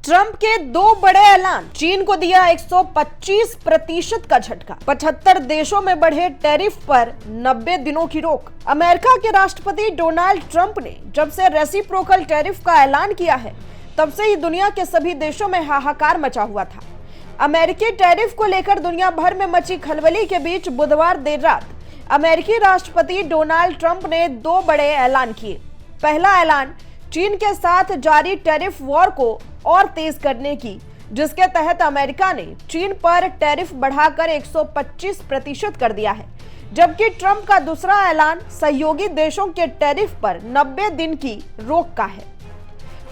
Trump के दो बड़े ऐलान, चीन को दिया 125% का झटका। 75 देशों में बढ़े टैरिफ पर 90 दिनों की रोक। अमेरिका के राष्ट्रपति डोनाल्ड ट्रंप ने जब से रेसिप्रोकल टैरिफ का ऐलान किया है, तब से ही दुनिया के सभी देशों में हाहाकार मचा हुआ था। अमेरिकी टैरिफ को लेकर दुनिया भर में मची खलबली के बीच बुधवार देर रात अमेरिकी राष्ट्रपति डोनाल्ड ट्रंप ने दो बड़े ऐलान किए। पहला ऐलान चीन के साथ जारी टैरिफ वॉर को और तेज करने की, जिसके तहत अमेरिका ने चीन पर टैरिफ बढ़ाकर 125% कर दिया है। जबकि ट्रंप का दूसरा ऐलान सहयोगी देशों के टैरिफ पर 90 दिन की रोक का है।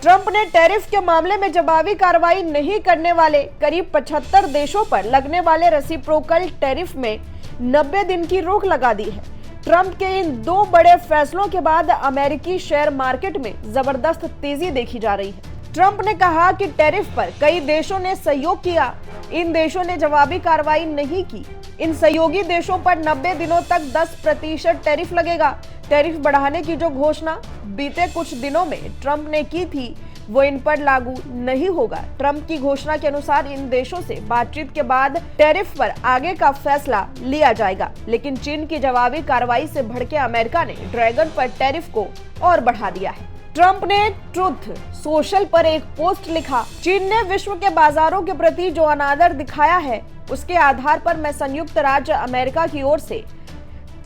ट्रंप ने टैरिफ के मामले में जवाबी कार्रवाई नहीं करने वाले करीब 75 देशों पर लगने वाले रेसिप्रोकल टैरिफ में 90 दिन की रोक लगा दी है। ट्रंप के इन दो बड़े फैसलों के बाद अमेरिकी शेयर मार्केट में जबरदस्त तेजी देखी जा रही है। ट्रंप ने कहा कि टैरिफ पर कई देशों ने सहयोग किया, इन देशों ने जवाबी कार्रवाई नहीं की। इन सहयोगी देशों पर 90 दिनों तक 10% टैरिफ लगेगा। टैरिफ बढ़ाने की जो घोषणा बीते कुछ दिनों में ट्रंप ने की थी, वो इन पर लागू नहीं होगा। ट्रंप की घोषणा के अनुसार इन देशों से बातचीत के बाद टैरिफ पर आगे का फैसला लिया जाएगा। लेकिन चीन की जवाबी कार्रवाई से भड़के अमेरिका ने ड्रैगन पर टैरिफ को और बढ़ा दिया है। ट्रंप ने ट्रुथ सोशल पर एक पोस्ट लिखा, चीन ने विश्व के बाजारों के प्रति जो अनादर दिखाया है, उसके आधार पर मैं संयुक्त राज्य अमेरिका की ओर से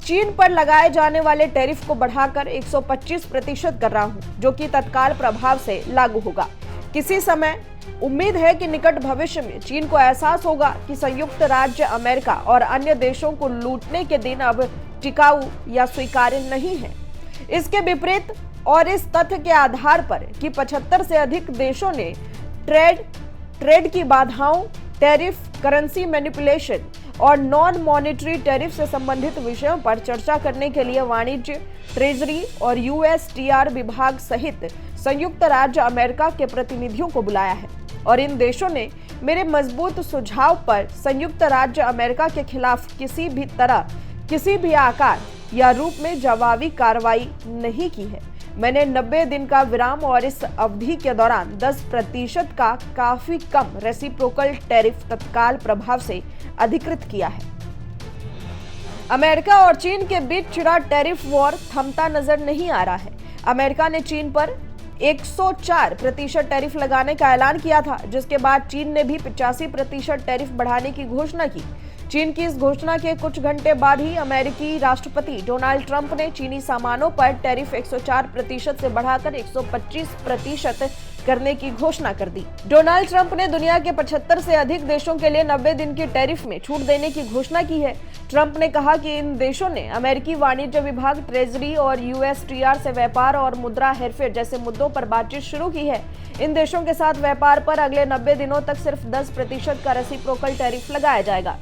चीन पर लगाए जाने वाले टैरिफ को बढ़ाकर 125% कर रहा हूं, जो कि तत्काल प्रभाव से लागू होगा। किसी समय उम्मीद है कि निकट भविष्य में चीन को एहसास होगा कि संयुक्त राज्य अमेरिका और अन्य देशों को लूटने के दिन अब टिकाऊ या स्वीकार्य नहीं है। इसके विपरीत और इस तथ्य के आधार पर कि 75 से अधिक देशों ने ट्रेड की बाधाओं, टैरिफ, करेंसी मैनिपुलेशन और नॉन मॉनेटरी टैरिफ से संबंधित विषयों पर चर्चा करने के लिए वाणिज्य, ट्रेजरी और यूएसटीआर विभाग सहित संयुक्त राज्य अमेरिका के प्रतिनिधियों को बुलाया है। और इन देशों ने मेरे मजबूत सुझाव पर संयुक्त राज्य अमेरिका के खिलाफ किसी भी तरह, किसी भी आकार या रूप में जवाबी कार्रवाई नहीं की है। मैंने 90 दिन का विराम और इस अवधि के दौरान 10% का काफी कम रेसिप्रोकल टैरिफ तत्काल प्रभाव से अधिकृत किया है। अमेरिका और चीन के बीच छिड़ा टैरिफ वॉर थमता नजर नहीं आ रहा है। अमेरिका ने चीन पर 104% टैरिफ लगाने का ऐलान किया था, जिसके बाद चीन ने भी 85% टैरिफ बढ़ाने की घोषणा की। चीन की इस घोषणा के कुछ घंटे बाद ही अमेरिकी राष्ट्रपति डोनाल्ड ट्रंप ने चीनी सामानों पर टैरिफ 104% से बढ़ाकर 125% करने की घोषणा कर दी। डोनाल्ड ट्रंप ने दुनिया के 75 से अधिक देशों के लिए 90 दिन की टैरिफ में छूट देने की घोषणा की है। ट्रंप ने कहा कि इन देशों ने अमेरिकी वाणिज्य विभाग, ट्रेजरी और यूएसटीआर से व्यापार और मुद्रा हेरफेर जैसे मुद्दों पर बातचीत शुरू की है। इन देशों के साथ व्यापार पर अगले 90 दिनों तक सिर्फ 10% का रेसिप्रोकल टैरिफ लगाया जाएगा।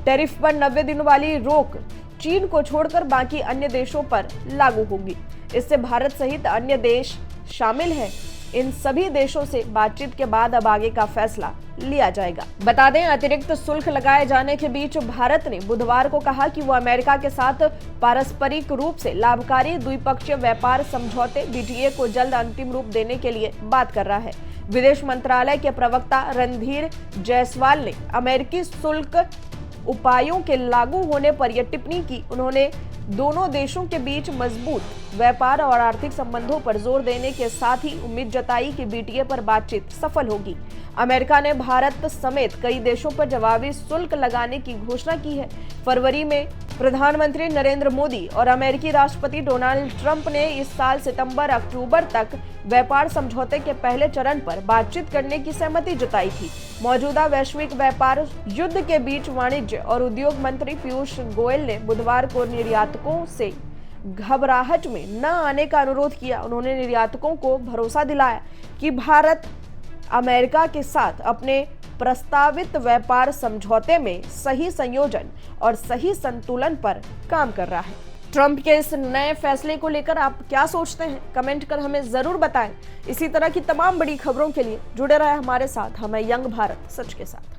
टैरिफ पर 90 दिन वाली रोक चीन को छोड़कर बाकी अन्य देशों पर लागू होगी। इससे भारत सहित अन्य देश शामिल हैं। इन सभी देशों से बातचीत के बाद अब आगे का फैसला लिया जाएगा। बता दें, अतिरिक्त शुल्क लगाए जाने के बीच भारत ने बुधवार को कहा कि वो अमेरिका के साथ पारस्परिक रूप से लाभकारी द्विपक्षीय व्यापार समझौते बीटीए को जल्द अंतिम रूप देने के लिए बात कर रहा है। विदेश मंत्रालय के प्रवक्ता रणधीर जायसवाल ने अमेरिकी शुल्क उपायों के लागू होने पर यह टिप्पणी की। उन्होंने दोनों देशों के बीच मजबूत व्यापार और आर्थिक संबंधों पर जोर देने के साथ ही उम्मीद जताई कि बीटीए पर बातचीत सफल होगी। अमेरिका ने भारत समेत कई देशों पर जवाबी शुल्क लगाने की घोषणा की है। फरवरी में प्रधानमंत्री नरेंद्र मोदी और अमेरिकी राष्ट्रपति डोनाल्ड ट्रंप ने इस साल सितंबर-अक्टूबर तक व्यापार समझौते के पहले चरण पर बातचीत करने की सहमति जताई थी। मौजूदा वैश्विक व्यापार युद्ध के बीच वाणिज्य और उद्योग मंत्री पीयूष गोयल ने बुधवार को निर्यातकों से घबराहट में न आने का अनुरोध किया। उन्होंने निर्यातकों को भरोसा दिलाया कि भारत अमेरिका के साथ अपने प्रस्तावित व्यापार समझौते में सही संयोजन और सही संतुलन पर काम कर रहा है। ट्रंप के इस नए फैसले को लेकर आप क्या सोचते हैं? कमेंट कर हमें जरूर बताएं। इसी तरह की तमाम बड़ी खबरों के लिए जुड़े रहे हमारे साथ। हमें यंग भारत सच के साथ।